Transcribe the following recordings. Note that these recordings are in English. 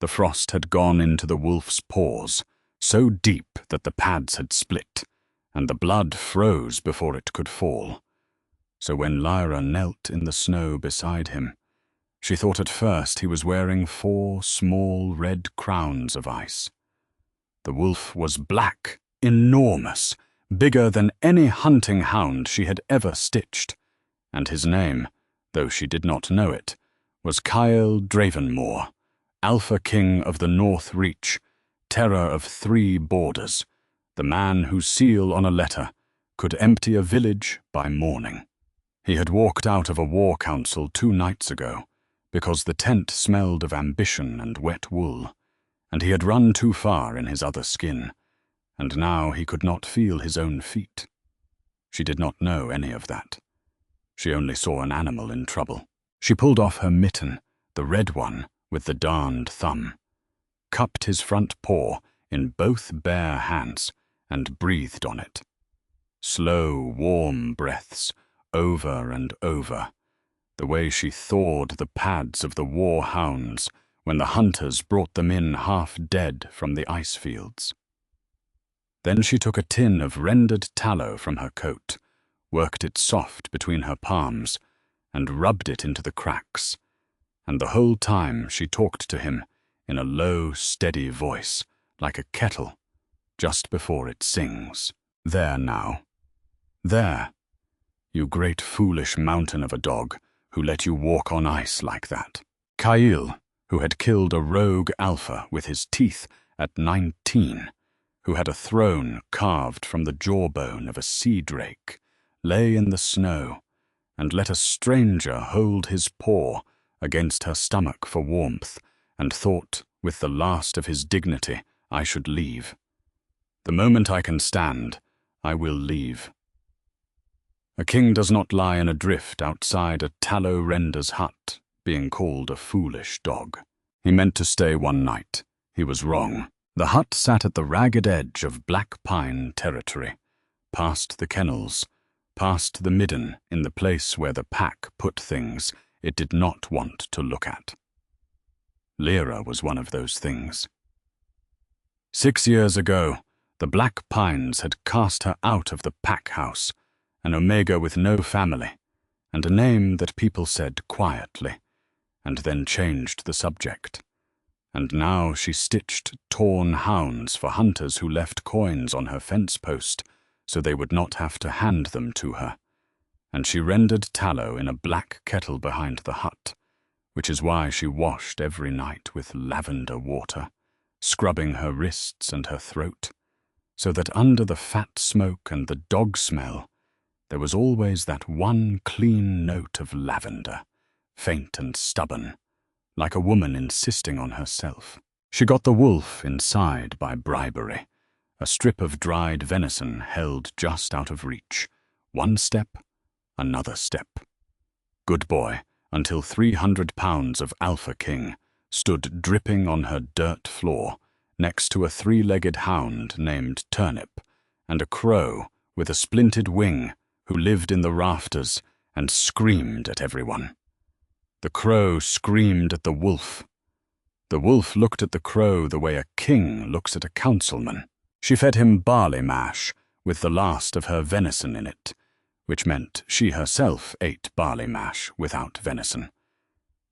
The frost had gone into the wolf's paws, so deep that the pads had split, and the blood froze before it could fall. So when Lyra knelt in the snow beside him, she thought at first he was wearing 4 small red crowns of ice. The wolf was black, enormous, bigger than any hunting hound she had ever stitched, and his name, though she did not know it, was Kyle Dravenmore, Alpha King of the North Reach, terror of 3 borders, the man whose seal on a letter could empty a village by morning. He had walked out of a war council 2 nights ago because the tent smelled of ambition and wet wool, and he had run too far in his other skin, and now he could not feel his own feet. She did not know any of that. She only saw an animal in trouble. She pulled off her mitten, the red one with the darned thumb, cupped his front paw in both bare hands, and breathed on it. Slow, warm breaths, over and over, the way she thawed the pads of the war hounds when the hunters brought them in half dead from the ice fields. Then she took a tin of rendered tallow from her coat, worked it soft between her palms, and rubbed it into the cracks, and the whole time she talked to him in a low, steady voice, like a kettle, just before it sings. There now. There, you great foolish mountain of a dog who let you walk on ice like that. Kyle, who had killed a rogue alpha with his teeth at 19, who had a throne carved from the jawbone of a sea drake, lay in the snow and let a stranger hold his paw against her stomach for warmth, and thought, with the last of his dignity, I should leave. The moment I can stand, I will leave. A king does not lie in a drift outside a tallow render's hut, being called a foolish dog. He meant to stay 1 night. He was wrong. The hut sat at the ragged edge of black pine territory, past the kennels, past the midden in the place where the pack put things it did not want to look at. Lyra was one of those things. 6 years ago, the black pines had cast her out of the pack house, an omega with no family, and a name that people said quietly, and then changed the subject. And now she stitched torn hounds for hunters who left coins on her fence post so they would not have to hand them to her, and she rendered tallow in a black kettle behind the hut, which is why she washed every night with lavender water, scrubbing her wrists and her throat, so that under the fat smoke and the dog smell there was always that one clean note of lavender, faint and stubborn, like a woman insisting on herself. She got the wolf inside by bribery, a strip of dried venison held just out of reach. 1 step, another step. Good boy, until 300 pounds of Alpha King stood dripping on her dirt floor next to a 3-legged hound named Turnip and a crow with a splinted wing who lived in the rafters and screamed at everyone. The crow screamed at the wolf. The wolf looked at the crow the way a king looks at a councilman. She fed him barley mash with the last of her venison in it, which meant she herself ate barley mash without venison.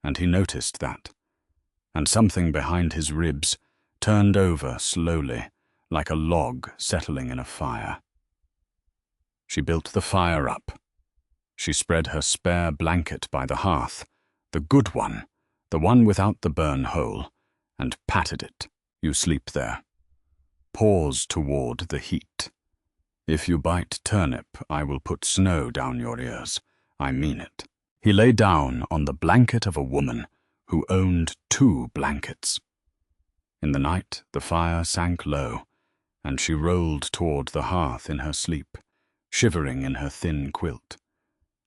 And he noticed that, and something behind his ribs turned over slowly, like a log settling in a fire. She built the fire up. She spread her spare blanket by the hearth, the good one, the one without the burn hole, and patted it. You sleep there. Paws toward the heat. If you bite Turnip, I will put snow down your ears. I mean it. He lay down on the blanket of a woman who owned 2 blankets. In the night, the fire sank low, and she rolled toward the hearth in her sleep, shivering in her thin quilt,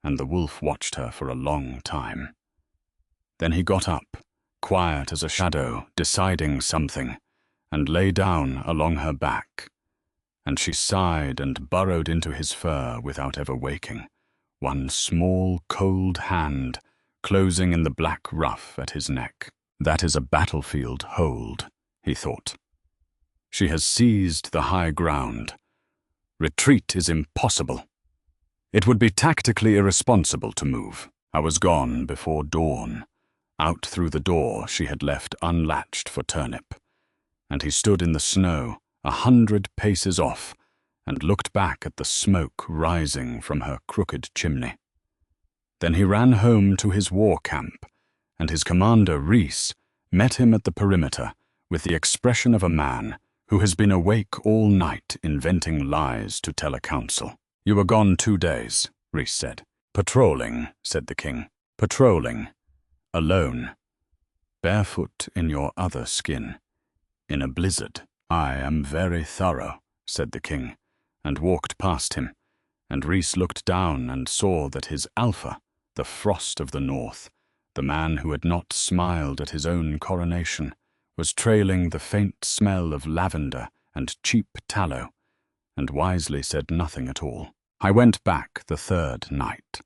and the wolf watched her for a long time. Then he got up, quiet as a shadow, deciding something, and lay down along her back, and she sighed and burrowed into his fur without ever waking, one small, cold hand closing in the black ruff at his neck. That is a battlefield hold, he thought. She has seized the high ground. Retreat is impossible. It would be tactically irresponsible to move. I was gone before dawn. Out through the door she had left unlatched for Turnip, and he stood in the snow 100 paces off and looked back at the smoke rising from her crooked chimney. Then he ran home to his war camp, and his commander, Rhys, met him at the perimeter with the expression of a man who has been awake all night inventing lies to tell a council. "You were gone 2 days, Rhys said. "Patrolling," said the king. "Patrolling. Alone. Barefoot in your other skin. In a blizzard." "I am very thorough," said the king, and walked past him, and Rhys looked down and saw that his Alpha, the Frost of the North, the man who had not smiled at his own coronation, was trailing the faint smell of lavender and cheap tallow, and wisely said nothing at all. I went back the 3rd night.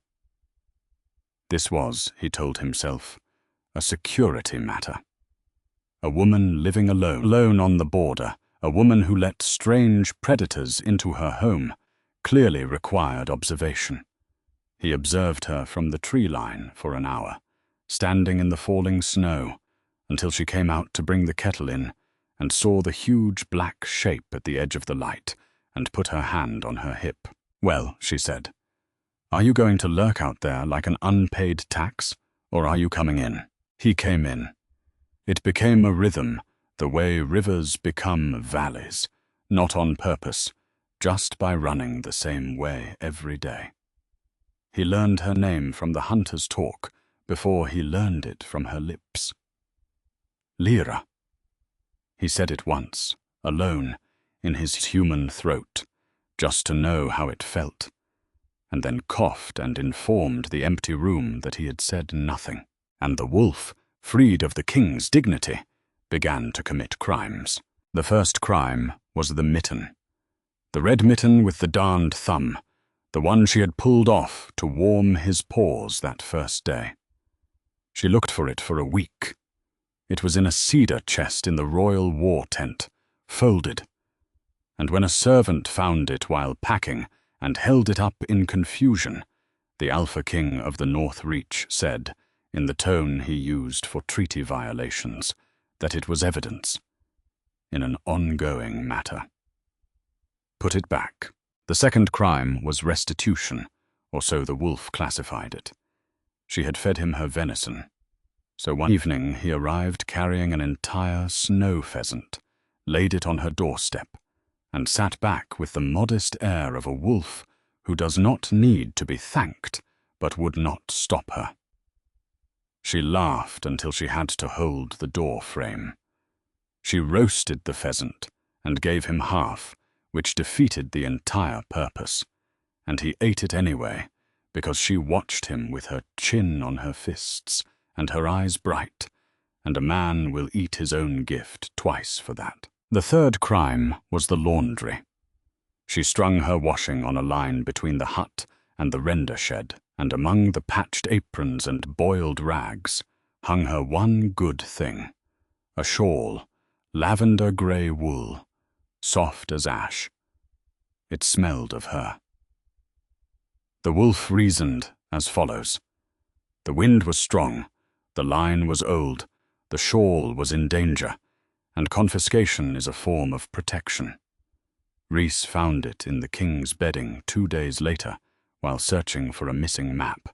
This was, he told himself, a security matter. A woman living alone on the border, a woman who let strange predators into her home, clearly required observation. He observed her from the tree line for an hour, standing in the falling snow, until she came out to bring the kettle in, and saw the huge black shape at the edge of the light, and put her hand on her hip. "Well," she said, "are you going to lurk out there like an unpaid tax, or are you coming in?" He came in. It became a rhythm, the way rivers become valleys, not on purpose, just by running the same way every day. He learned her name from the hunter's talk before he learned it from her lips. Lyra. He said it once, alone, in his human throat, just to know how it felt, and then coughed and informed the empty room that he had said nothing. And the wolf, freed of the king's dignity, began to commit crimes. The first crime was the mitten. The red mitten with the darned thumb, the one she had pulled off to warm his paws that first day. She looked for it for a week. It was in a cedar chest in the royal war tent, folded, and when a servant found it while packing and held it up in confusion, the Alpha King of the North Reach said, in the tone he used for treaty violations, that it was evidence in an ongoing matter. Put it back. The second crime was restitution, or so the wolf classified it. She had fed him her venison, so one evening he arrived carrying an entire snow pheasant, laid it on her doorstep, and sat back with the modest air of a wolf who does not need to be thanked, but would not stop her. She laughed until she had to hold the door frame. She roasted the pheasant and gave him half, which defeated the entire purpose, and he ate it anyway, because she watched him with her chin on her fists and her eyes bright, and a man will eat his own gift twice for that. The third crime was the laundry. She strung her washing on a line between the hut and the render shed, and among the patched aprons and boiled rags hung her one good thing, a shawl, lavender-grey wool, soft as ash. It smelled of her. The wolf reasoned as follows. The wind was strong, the line was old, the shawl was in danger, and confiscation is a form of protection. Rhys found it in the king's bedding 2 days later, while searching for a missing map,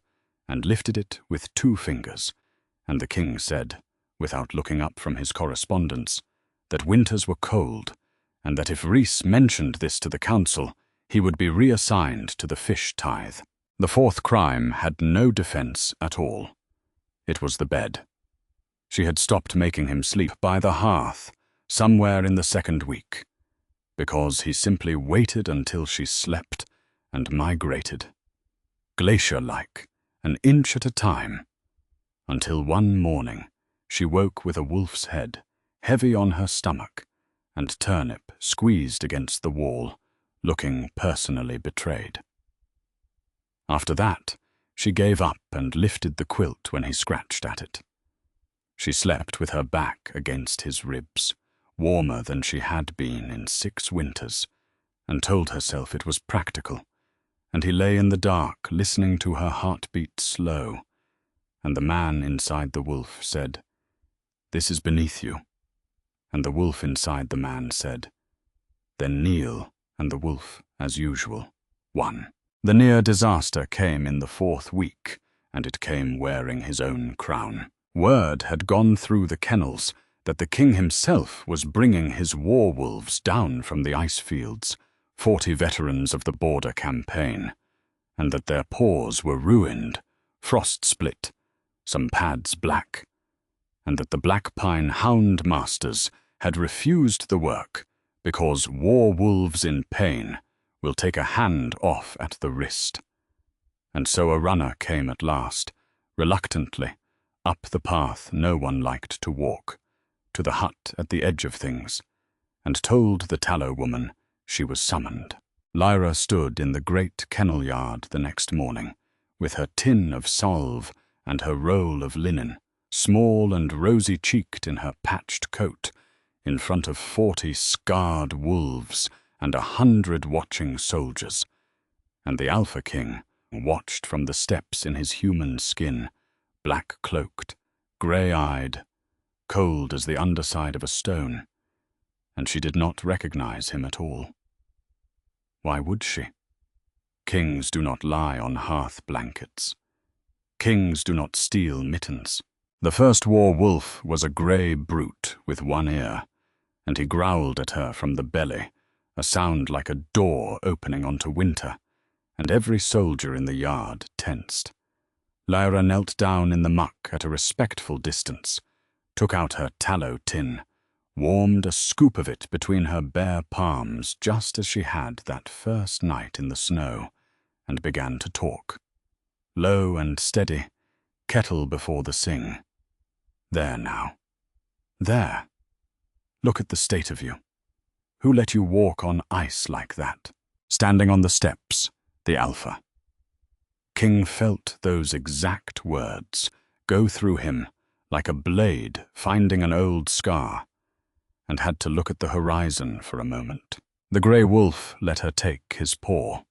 and lifted it with 2 fingers, and the king said, without looking up from his correspondence, that winters were cold, and that if Rhys mentioned this to the council, he would be reassigned to the fish tithe. The fourth crime had no defense at all. It was the bed. She had stopped making him sleep by the hearth, somewhere in the 2nd week, because he simply waited until she slept and migrated, glacier-like, an inch at a time, until one morning she woke with a wolf's head, heavy on her stomach, and Turnip squeezed against the wall, looking personally betrayed. After that, she gave up and lifted the quilt when he scratched at it. She slept with her back against his ribs, warmer than she had been in 6 winters, and told herself it was practical, and he lay in the dark listening to her heartbeat slow, and the man inside the wolf said, "This is beneath you," and the wolf inside the man said, "Then kneel," and the wolf, as usual, won. The near disaster came in the 4th week, and it came wearing his own crown. Word had gone through the kennels that the king himself was bringing his war wolves down from the ice fields, 40 veterans of the border campaign, and that their paws were ruined, frost-split, some pads black, and that the black pine hound masters had refused the work because war wolves in pain will take a hand off at the wrist. And so a runner came at last, reluctantly, up the path no one liked to walk, to the hut at the edge of things, and told the tallow woman she was summoned. Lyra stood in the great kennel yard the next morning, with her tin of salve and her roll of linen, small and rosy-cheeked in her patched coat, in front of 40 scarred wolves and 100 watching soldiers, and the Alpha King watched from the steps in his human skin, black-cloaked, grey-eyed, cold as the underside of a stone, and she did not recognize him at all. Why would she? Kings do not lie on hearth blankets. Kings do not steal mittens. The first war wolf was a grey brute with one ear, and he growled at her from the belly, a sound like a door opening onto winter, and every soldier in the yard tensed. Lyra knelt down in the muck at a respectful distance, took out her tallow tin, warmed a scoop of it between her bare palms just as she had that first night in the snow, and began to talk. Low and steady, kettle before the sing. There now. There. Look at the state of you. Who let you walk on ice like that? Standing on the steps, the Alpha. King felt those exact words go through him like a blade finding an old scar, and had to look at the horizon for a moment. The grey wolf let her take his paw.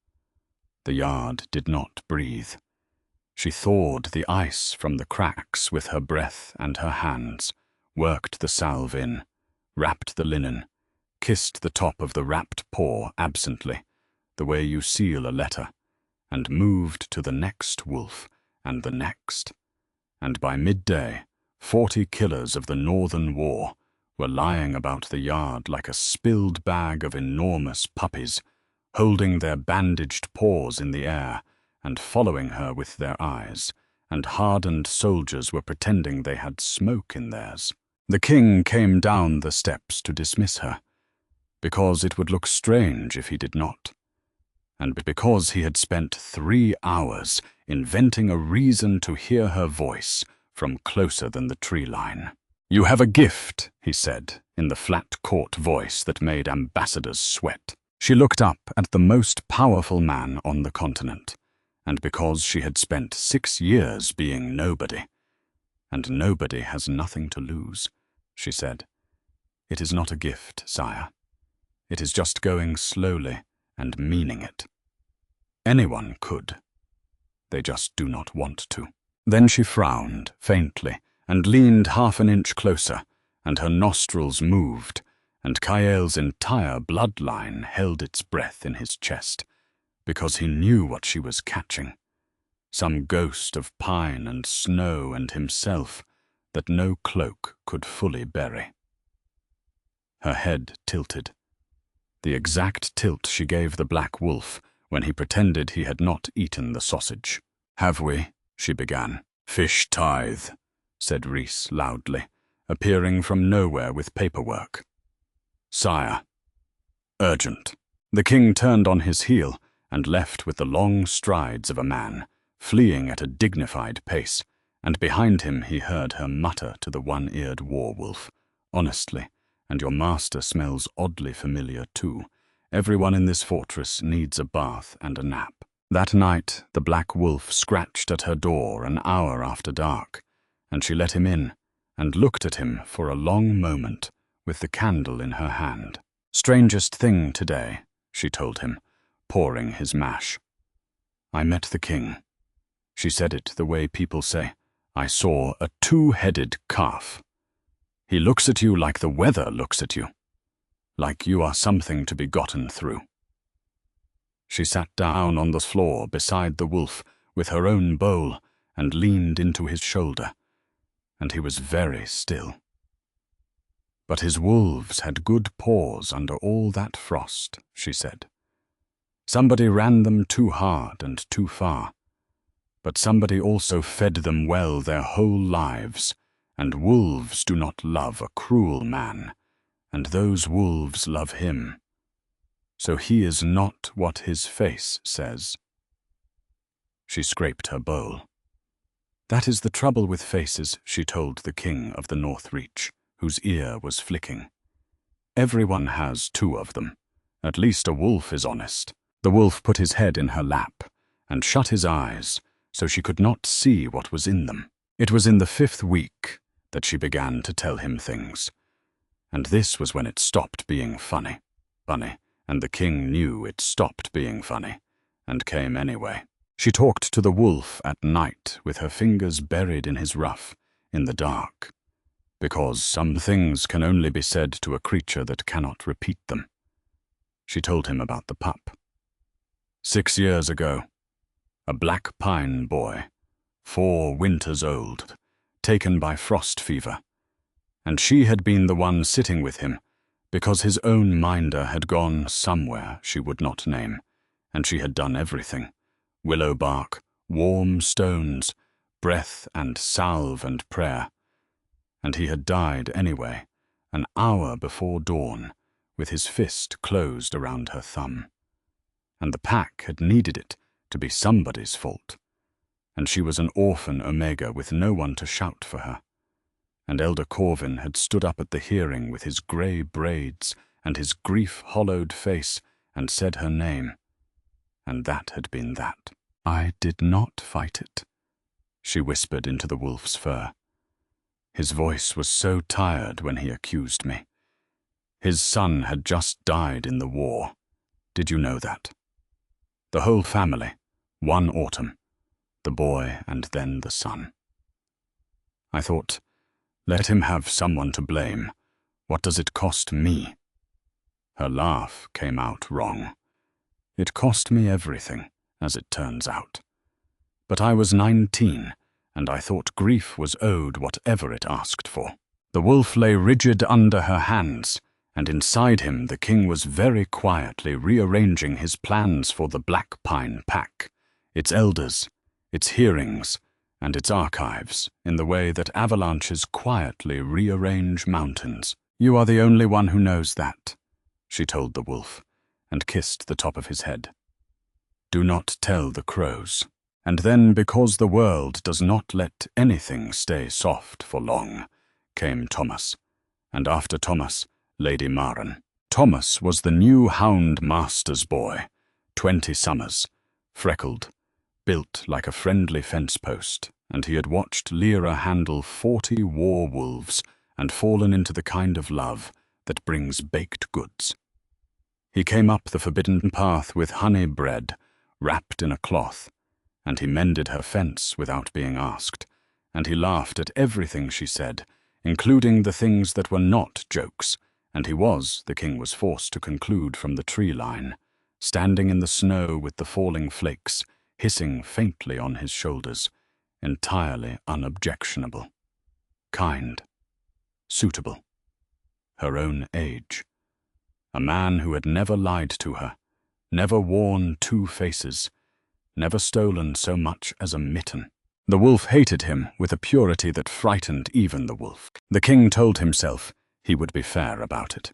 The yard did not breathe. She thawed the ice from the cracks with her breath and her hands, worked the salve in, wrapped the linen, kissed the top of the wrapped paw absently, the way you seal a letter, and moved to the next wolf and the next. And by midday, 40 killers of the Northern War were lying about the yard like a spilled bag of enormous puppies, holding their bandaged paws in the air and following her with their eyes, and hardened soldiers were pretending they had smoke in theirs. The king came down the steps to dismiss her, because it would look strange if he did not, and because he had spent 3 hours inventing a reason to hear her voice from closer than the tree line. "You have a gift," he said, in the flat court voice that made ambassadors sweat. She looked up at the most powerful man on the continent, and because she had spent 6 years being nobody, and nobody has nothing to lose, she said, "It is not a gift, sire. It is just going slowly and meaning it. Anyone could. They just do not want to." Then she frowned faintly and leaned 1/2 inch closer, and her nostrils moved, and Kael's entire bloodline held its breath in his chest, because he knew what she was catching. Some ghost of pine and snow and himself that no cloak could fully bury. Her head tilted, the exact tilt she gave the black wolf when he pretended he had not eaten the sausage. "Have we?" she began. "Fish tithe," said Rhys loudly, appearing from nowhere with paperwork. "Sire. Urgent." The king turned on his heel and left with the long strides of a man, fleeing at a dignified pace, and behind him he heard her mutter to the one-eared war-wolf, "Honestly, and your master smells oddly familiar too. Everyone in this fortress needs a bath and a nap." That night the black wolf scratched at her door an hour after dark, and she let him in and looked at him for a long moment with the candle in her hand. "Strangest thing today," she told him, pouring his mash. "I met the king." She said it the way people say, "I saw a two-headed calf." "He looks at you like the weather looks at you, like you are something to be gotten through." She sat down on the floor beside the wolf with her own bowl and leaned into his shoulder, and he was very still. "But his wolves had good paws under all that frost," she said. "Somebody ran them too hard and too far, but somebody also fed them well their whole lives, and wolves do not love a cruel man, and those wolves love him. So he is not what his face says." She scraped her bowl. "That is the trouble with faces," she told the king of the North Reach, whose ear was flicking. "Everyone has two of them. At least a wolf is honest." The wolf put his head in her lap and shut his eyes so she could not see what was in them. It was in the 5th week that she began to tell him things, and this was when it stopped being funny, and the king knew it stopped being funny, and came anyway. She talked to the wolf at night with her fingers buried in his ruff, in the dark, because some things can only be said to a creature that cannot repeat them. She told him about the pup. 6 years ago, a black pine boy, 4 winters old, taken by frost fever, and she had been the one sitting with him because his own minder had gone somewhere she would not name, and she had done everything: willow bark, warm stones, breath and salve and prayer. And he had died anyway, an hour before dawn, with his fist closed around her thumb. And the pack had needed it to be somebody's fault, and she was an orphan Omega with no one to shout for her. And Elder Corvin had stood up at the hearing with his grey braids and his grief-hollowed face and said her name, and that had been that. "I did not fight it," she whispered into the wolf's fur. His voice was so tired when he accused me. His son had just died in the war. Did you know that? The whole family, one autumn, the boy and then the son. I thought, let him have someone to blame. What does it cost me? Her laugh came out wrong. It cost me everything, as it turns out. But I was 19, and I thought grief was owed whatever it asked for. The wolf lay rigid under her hands, and inside him the king was very quietly rearranging his plans for the Black Pine Pack, its elders, its hearings, and its archives, in the way that avalanches quietly rearrange mountains. "You are the only one who knows that," she told the wolf, and kissed the top of his head. "Do not tell the crows." And then, because the world does not let anything stay soft for long, came Thomas, and after Thomas, Lady Maren. Thomas was the new hound master's boy, 20 summers, freckled, built like a friendly fence post, and he had watched Lyra handle 40 war wolves and fallen into the kind of love that brings baked goods. He came up the forbidden path with honey bread, wrapped in a cloth, and he mended her fence without being asked, and he laughed at everything she said, including the things that were not jokes, and he was, the king was forced to conclude from the tree line, standing in the snow with the falling flakes, hissing faintly on his shoulders, entirely unobjectionable, kind, suitable, her own age. A man who had never lied to her, never worn 2 faces, never stolen so much as a mitten. The wolf hated him with a purity that frightened even the wolf. The king told himself he would be fair about it.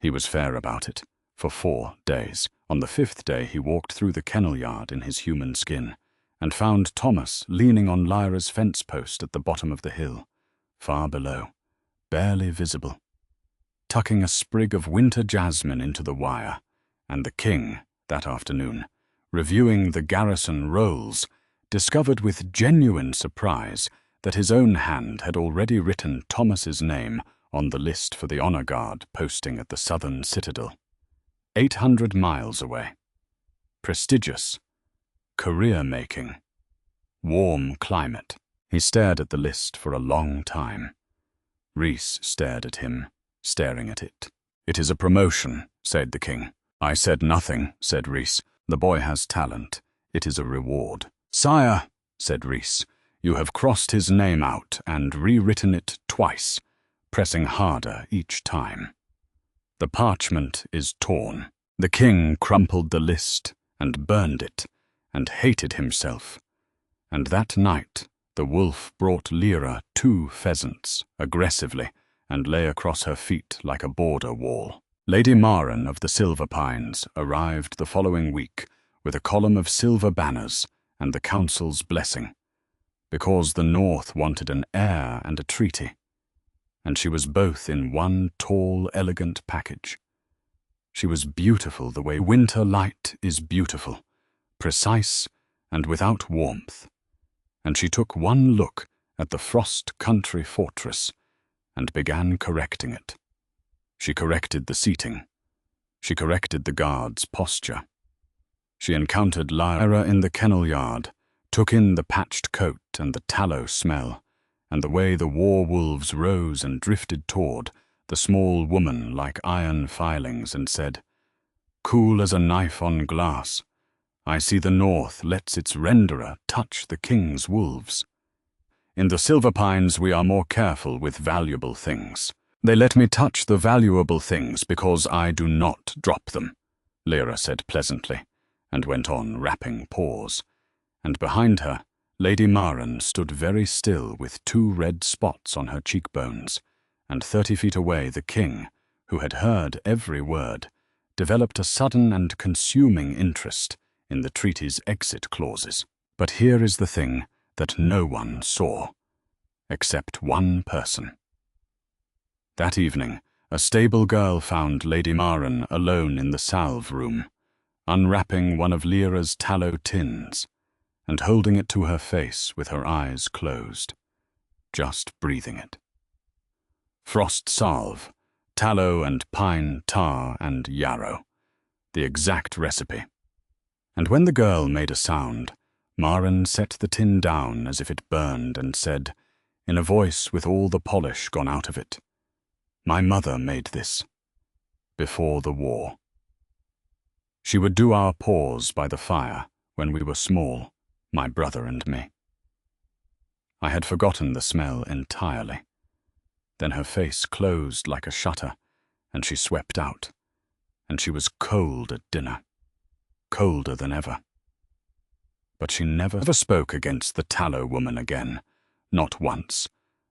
He was fair about it for 4 days. On the 5th day he walked through the kennel yard in his human skin and found Thomas leaning on Lyra's fence post at the bottom of the hill, far below, barely visible, tucking a sprig of winter jasmine into the wire, and the king, that afternoon, reviewing the garrison rolls, discovered with genuine surprise that his own hand had already written Thomas's name on the list for the honor guard posting at the southern citadel. 800 miles away. Prestigious. Career-making. Warm climate. He stared at the list for a long time. Rhys stared at him, staring at it. "It is a promotion," said the king. "I said nothing," said Rhys. "The boy has talent. It is a reward." "Sire," said Rhys, "you have crossed his name out and rewritten it twice, pressing harder each time." The parchment is torn. The king crumpled the list and burned it, and hated himself. And that night the wolf brought Lyra 2 pheasants, aggressively, and lay across her feet like a border wall. Lady Maren of the Silver Pines arrived the following week with a column of silver banners and the council's blessing, because the North wanted an heir and a treaty, and she was both in one tall, elegant package. She was beautiful the way winter light is beautiful, precise and without warmth, and she took one look at the Frost Country fortress and began correcting it. She corrected the seating. She corrected the guard's posture. She encountered Lyra in the kennel yard, took in the patched coat and the tallow smell, and the way the war wolves rose and drifted toward the small woman like iron filings, and said, "Cool as a knife on glass, I see the North lets its renderer touch the king's wolves. In the Silver Pines we are more careful with valuable things. They let me touch the valuable things because I do not drop them," Lyra said pleasantly, and went on wrapping Paws. And behind her, Lady Maren stood very still with 2 red spots on her cheekbones, and 30 feet away the king, who had heard every word, developed a sudden and consuming interest in the treaty's exit clauses. But here is the thing that no one saw, except one person. That evening, a stable girl found Lady Maren alone in the salve room, unwrapping one of Lyra's tallow tins and holding it to her face with her eyes closed, just breathing it. Frost salve, tallow and pine tar and yarrow, the exact recipe. And when the girl made a sound, Maren set the tin down as if it burned and said, in a voice with all the polish gone out of it, "My mother made this, before the war. She would do our paws by the fire when we were small, my brother and me." I had forgotten the smell entirely. Then her face closed like a shutter, and she swept out, and she was cold at dinner, colder than ever. But she never spoke against the tallow woman again, not once,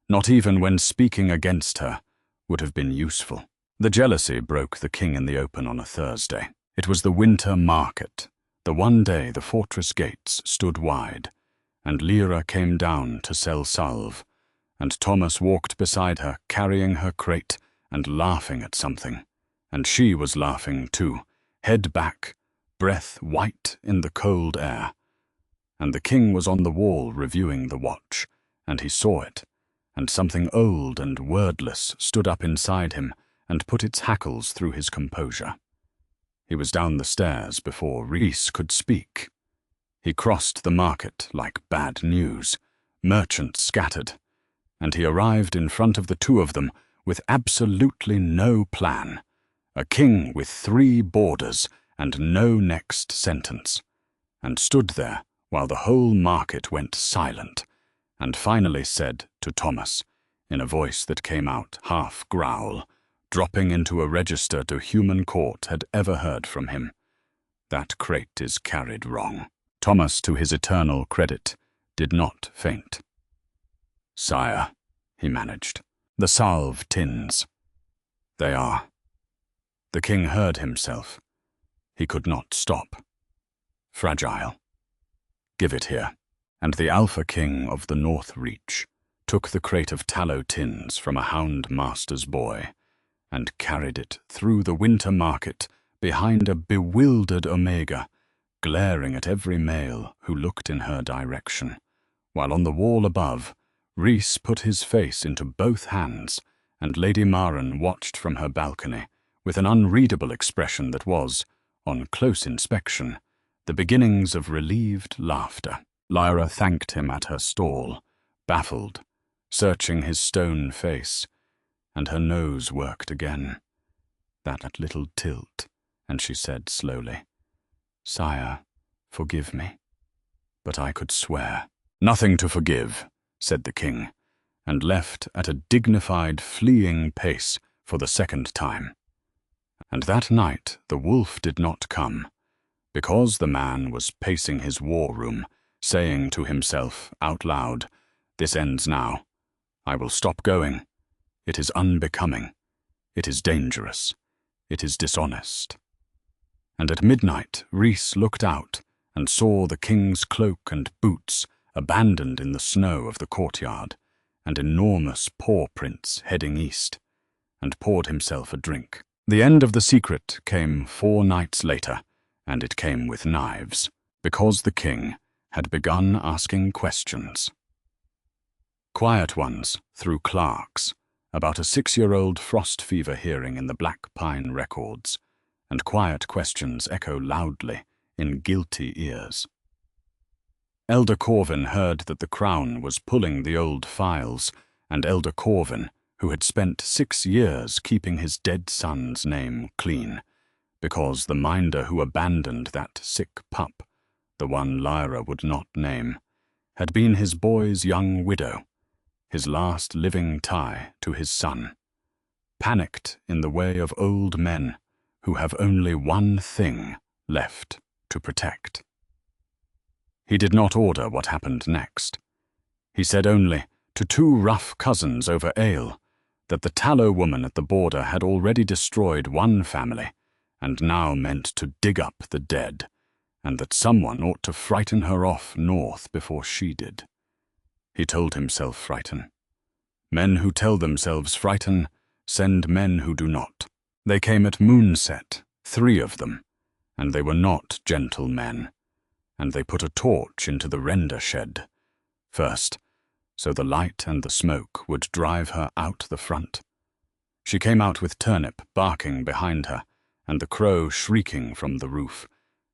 not even when speaking against her would have been useful. The jealousy broke the king in the open on a Thursday. It was the winter market, the one day the fortress gates stood wide, and Lyra came down to sell salve, and Thomas walked beside her carrying her crate and laughing at something, and she was laughing too, head back, breath white in the cold air. And the king was on the wall reviewing the watch, and he saw it, and something old and wordless stood up inside him and put its hackles through his composure. He was down the stairs before Rhys could speak. He crossed the market like bad news, merchants scattered, and he arrived in front of the 2 of them with absolutely no plan, a king with 3 borders and no next sentence, and stood there while the whole market went silent, and finally said to Thomas, in a voice that came out half growl, dropping into a register no human court had ever heard from him, "That crate is carried wrong." Thomas, to his eternal credit, did not faint. "Sire," he managed, "the salve tins. They are." The king heard himself. He could not stop. "Fragile. Give it here." And the Alpha King of the North Reach took the crate of tallow tins from a hound master's boy and carried it through the winter market behind a bewildered Omega, glaring at every male who looked in her direction, while on the wall above, Rhys put his face into both hands, and Lady Maren watched from her balcony with an unreadable expression that was, on close inspection, the beginnings of relieved laughter. Lyra thanked him at her stall, baffled, searching his stone face, and her nose worked again. That little tilt, and she said slowly, "Sire, forgive me." But I could swear. "Nothing to forgive," said the king, and left at a dignified, fleeing pace for the second time. And that night the wolf did not come, because the man was pacing his war room, saying to himself out loud, "This ends now. I will stop going. It is unbecoming. It is dangerous. It is dishonest." And at midnight Rhys looked out and saw the king's cloak and boots abandoned in the snow of the courtyard, and enormous paw prints heading east, and poured himself a drink. The end of the secret came 4 nights later, and it came with knives, because the king had begun asking questions. Quiet ones through Clark's, about a 6-year-old frost fever hearing in the Black Pine records, and quiet questions echo loudly in guilty ears. Elder Corvin heard that the Crown was pulling the old files, and Elder Corvin, who had spent 6 years keeping his dead son's name clean, because the minder who abandoned that sick pup, the one Lyra would not name, had been his boy's young widow, his last living tie to his son, panicked in the way of old men who have only one thing left to protect. He did not order what happened next. He said only, to 2 rough cousins over ale, that the tallow woman at the border had already destroyed one family, and now meant to dig up the dead, and that someone ought to frighten her off north before she did. He told himself frighten. Men who tell themselves frighten send men who do not. They came at moonset, 3 of them, and they were not gentle men, and they put a torch into the render shed, first, so the light and the smoke would drive her out the front. She came out with Turnip barking behind her, and the crow shrieking from the roof,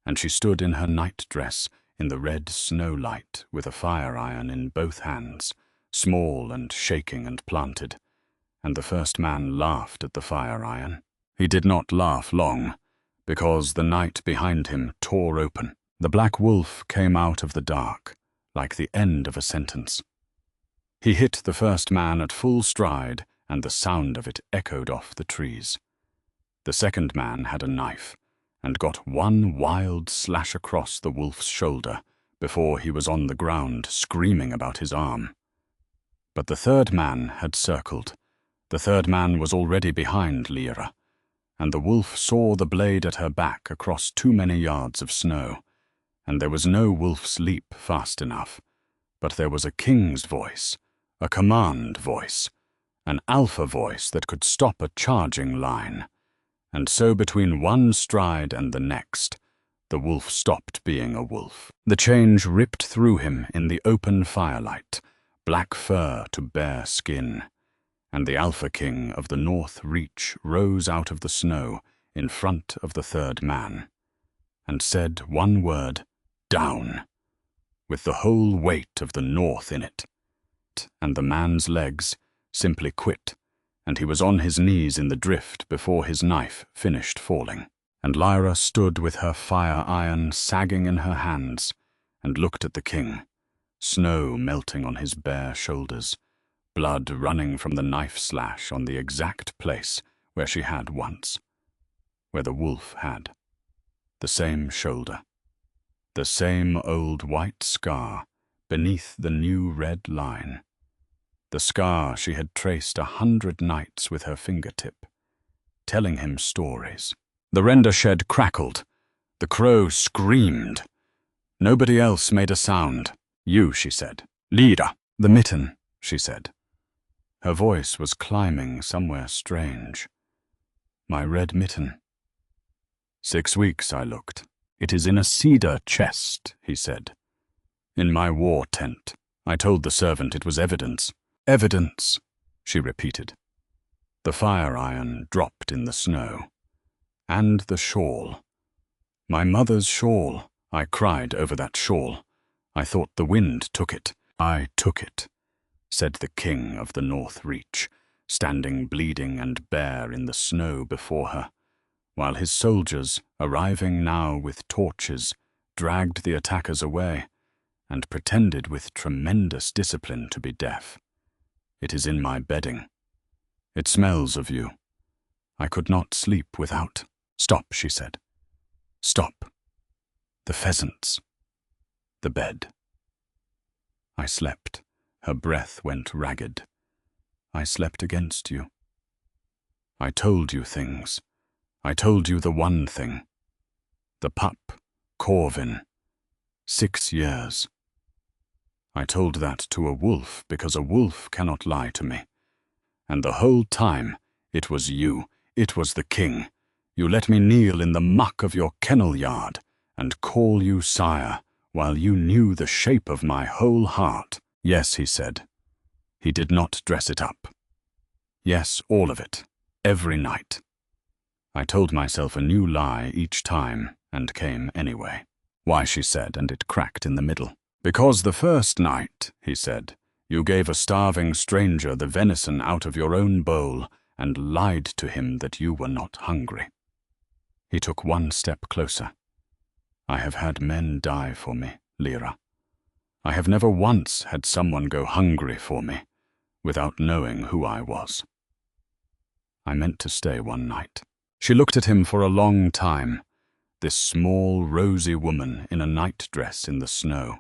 and she stood in her night-dress in the red snow light with a fire-iron in both hands, small and shaking and planted, and the first man laughed at the fire-iron. He did not laugh long, because the night behind him tore open. The black wolf came out of the dark, like the end of a sentence. He hit the first man at full stride, and the sound of it echoed off the trees. The second man had a knife, and got one wild slash across the wolf's shoulder before he was on the ground screaming about his arm. But the third man had circled. The third man was already behind Lyra, and the wolf saw the blade at her back across too many yards of snow, and there was no wolf's leap fast enough, but there was a king's voice, a command voice, an alpha voice that could stop a charging line, and so between one stride and the next, the wolf stopped being a wolf. The change ripped through him in the open firelight, black fur to bare skin, and the Alpha King of the North Reach rose out of the snow in front of the third man, and said one word, "Down," with the whole weight of the North in it, and the man's legs simply quit, and he was on his knees in the drift before his knife finished falling. And Lyra stood with her fire-iron sagging in her hands, and looked at the king, snow melting on his bare shoulders, blood running from the knife slash on the exact place where she had once, where the wolf had. The same shoulder, the same old white scar beneath the new red line, the scar she had traced 100 nights with her fingertip, telling him stories. The render shed crackled. The crow screamed. Nobody else made a sound. "You," she said. "Lyra." "The mitten," she said. Her voice was climbing somewhere strange. "My red mitten." 6 weeks, I looked. "It is in a cedar chest," he said. "In my war tent, I told the servant it was evidence. Evidence, she repeated. The fire iron dropped in the snow. And the shawl. My mother's shawl. I cried over that shawl. I thought the wind took it. I took it, said the king of the North Reach, standing bleeding and bare in the snow before her, while his soldiers, arriving now with torches, dragged the attackers away, and pretended with tremendous discipline to be deaf. It is in my bedding. It smells of you. I could not sleep without. Stop, she said. Stop. The pheasants. The bed. I slept. Her breath went ragged. I slept against you. I told you things. I told you the one thing. The pup, Corvin. 6 years. I told that to a wolf because a wolf cannot lie to me. And the whole time, it was you. It was the king. You let me kneel in the muck of your kennel yard and call you sire, while you knew the shape of my whole heart. Yes, he said. He did not dress it up. Yes, all of it. Every night. I told myself a new lie each time, and came anyway. Why, she said, and it cracked in the middle. Because the first night, he said, you gave a starving stranger the venison out of your own bowl and lied to him that you were not hungry. He took one step closer. I have had men die for me, Lyra. I have never once had someone go hungry for me, without knowing who I was. I meant to stay one night. She looked at him for a long time, this small, rosy woman in a nightdress in the snow,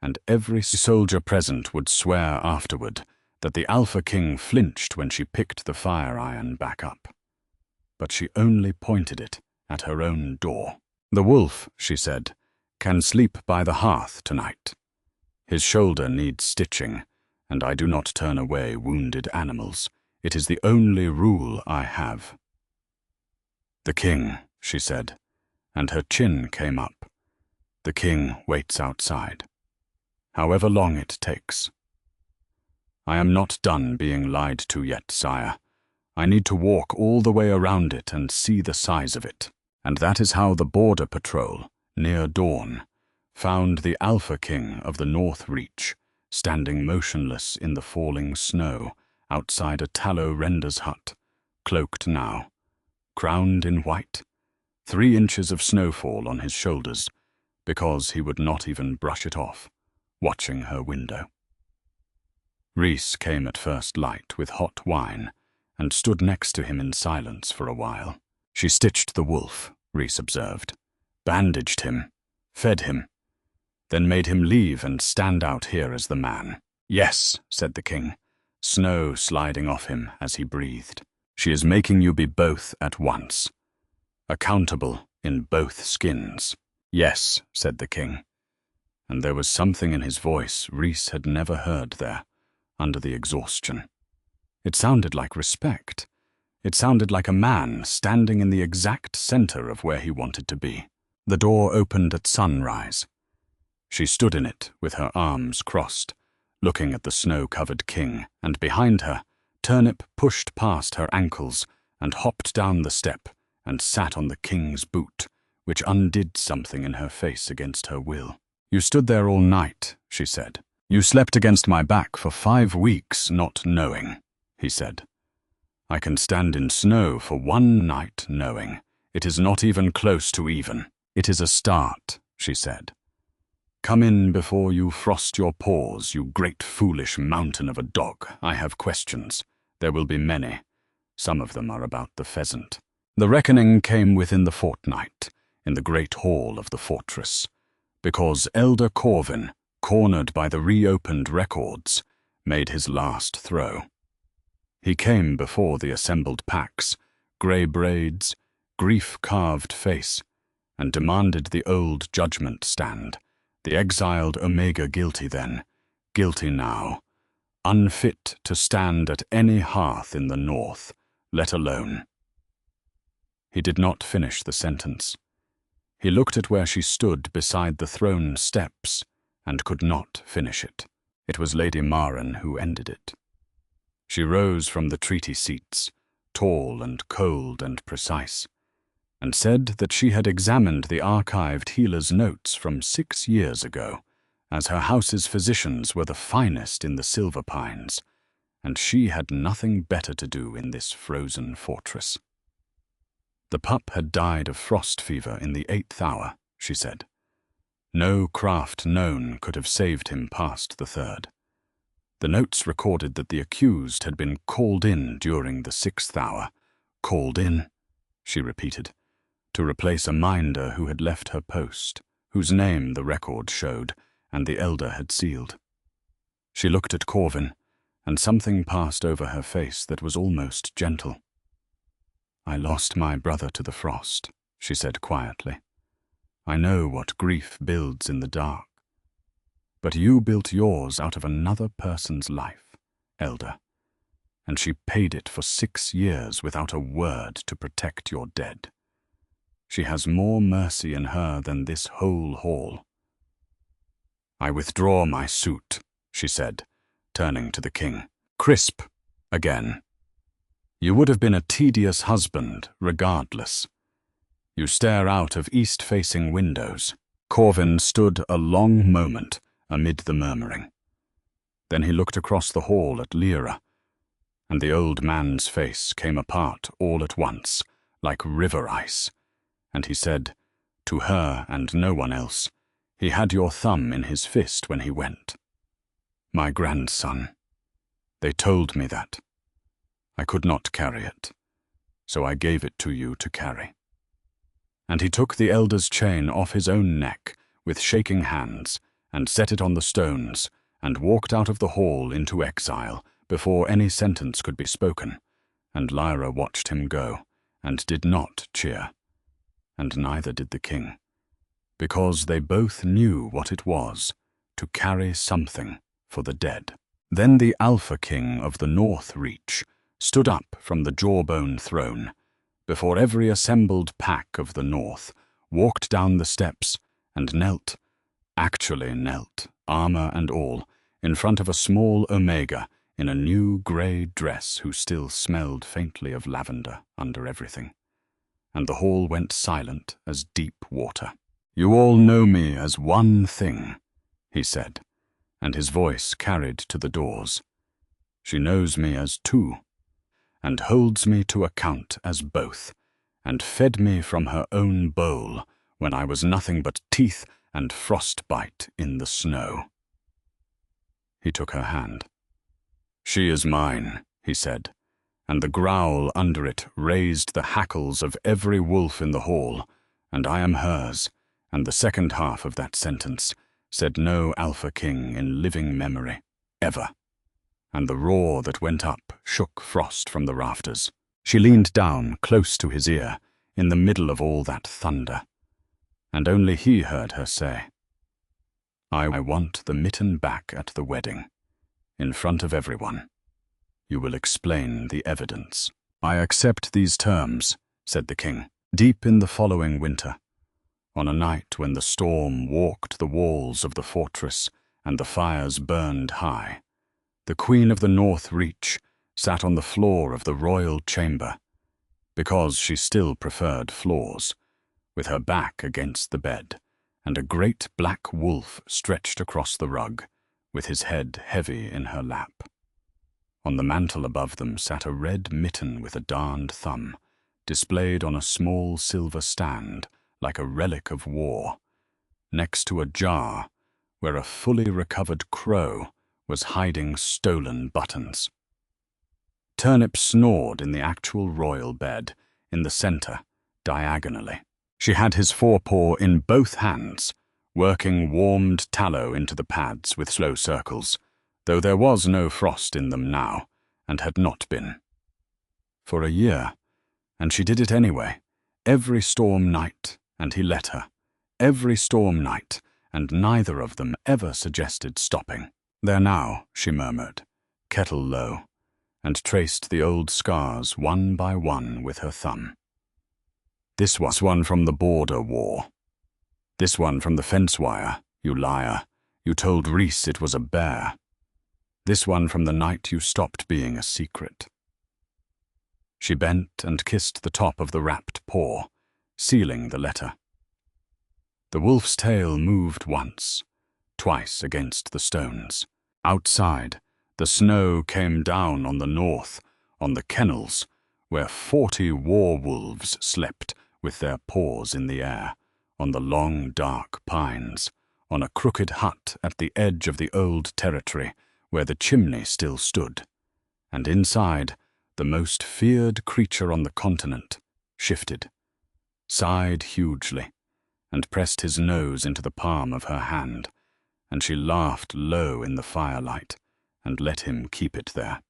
and every soldier present would swear afterward that the Alpha King flinched when she picked the fire iron back up. But she only pointed it at her own door. The wolf, she said, can sleep by the hearth tonight. His shoulder needs stitching, and I do not turn away wounded animals. It is the only rule I have. The king, she said, and her chin came up. The king waits outside, however long it takes. I am not done being lied to yet, sire. I need to walk all the way around it and see the size of it. And that is how the border patrol, near dawn, found the Alpha King of the North Reach, standing motionless in the falling snow outside a tallow render's hut, cloaked now, crowned in white, 3 inches of snowfall on his shoulders, because he would not even brush it off, watching her window. Rhys came at first light with hot wine, and stood next to him in silence for a while. She stitched the wolf, Rhys observed, bandaged him, fed him, then made him leave and stand out here as the man. Yes, said the king, snow sliding off him as he breathed. She is making you be both at once, accountable in both skins. Yes, said the king, and there was something in his voice Rhys had never heard there, under the exhaustion. It sounded like respect. It sounded like a man standing in the exact center of where he wanted to be. The door opened at sunrise. She stood in it with her arms crossed, looking at the snow-covered king, and behind her, Turnip pushed past her ankles and hopped down the step and sat on the king's boot, which undid something in her face against her will. You stood there all night, she said. You slept against my back for 5 weeks, not knowing, he said. I can stand in snow for 1 night knowing. It is not even close to even. It is a start, she said. Come in before you frost your paws, you great foolish mountain of a dog. I have questions. There will be many. Some of them are about the pheasant. The reckoning came within the fortnight, in the great hall of the fortress, because Elder Corvin, cornered by the reopened records, made his last throw. He came before the assembled packs, grey braids, grief-carved face, and demanded the old judgment stand, the exiled Omega guilty then, guilty now, unfit to stand at any hearth in the north, let alone. He did not finish the sentence. He looked at where she stood beside the throne steps and could not finish it. It was Lady Maren who ended it. She rose from the treaty seats, tall and cold and precise, and said that she had examined the archived healer's notes from 6 years ago, as her house's physicians were the finest in the Silver Pines, and she had nothing better to do in this frozen fortress. The pup had died of frost fever in the 8th hour, she said. No craft known could have saved him past the 3rd. The notes recorded that the accused had been called in during the 6th hour. Called in, she repeated, to replace a minder who had left her post, whose name the record showed, and the elder had sealed. She looked at Corvin, and something passed over her face that was almost gentle. "I lost my brother to the frost," she said quietly. "I know what grief builds in the dark. But you built yours out of another person's life, Elder, and she paid it for 6 years without a word to protect your dead. She has more mercy in her than this whole hall." "I withdraw my suit," she said, turning to the king. Crisp, again. "You would have been a tedious husband, regardless. You stare out of east-facing windows." Corvin stood a long moment amid the murmuring. Then he looked across the hall at Lyra, and the old man's face came apart all at once, like river ice, and he said, to her and no one else, "He had your thumb in his fist when he went. My grandson. They told me that. I could not carry it, so I gave it to you to carry." And he took the elder's chain off his own neck with shaking hands and set it on the stones and walked out of the hall into exile before any sentence could be spoken, and Lyra watched him go and did not cheer, and neither did the king, because they both knew what it was to carry something for the dead. Then the Alpha King of the North Reach stood up from the jawbone throne before every assembled pack of the North, walked down the steps, and knelt, actually knelt, armor and all, in front of a small Omega in a new grey dress who still smelled faintly of lavender under everything. And the hall went silent as deep water. "You all know me as one thing," he said, and his voice carried to the doors. "She knows me as two, and holds me to account as both, and fed me from her own bowl when I was nothing but teeth and frostbite in the snow." He took her hand. "She is mine," he said, and the growl under it raised the hackles of every wolf in the hall, "and I am hers," and the second half of that sentence said no Alpha King in living memory, ever. And the roar that went up shook frost from the rafters. She leaned down close to his ear, in the middle of all that thunder, and only he heard her say, I want the mitten back at the wedding, in front of everyone. You will explain the evidence." "I accept these terms," said the king. Deep in the following winter, on a night when the storm walked the walls of the fortress and the fires burned high, the Queen of the North Reach sat on the floor of the royal chamber, because she still preferred floors, with her back against the bed, and a great black wolf stretched across the rug, with his head heavy in her lap. On the mantel above them sat a red mitten with a darned thumb, displayed on a small silver stand like a relic of war, next to a jar where a fully recovered crow was hiding stolen buttons. Turnip snored in the actual royal bed, in the center, diagonally. She had his forepaw in both hands, working warmed tallow into the pads with slow circles, though there was no frost in them now, and had not been. For a year, and she did it anyway, every storm night, and he let her, every storm night, and neither of them ever suggested stopping. "There now," she murmured, kettle low, and traced the old scars one by one with her thumb. "This one from the border war. This one from the fence wire, you liar. You told Reese it was a bear." this one from the night you stopped being a secret. She bent and kissed the top of the wrapped paw, sealing the letter. The wolf's tail moved once, twice against the stones. Outside, the snow came down on the north, on the kennels, where 40 war-wolves slept with their paws in the air, on the long, dark pines, on a crooked hut at the edge of the old territory where the chimney still stood. And inside, the most feared creature on the continent shifted, sighed hugely, and pressed his nose into the palm of her hand, and she laughed low in the firelight and let him keep it there.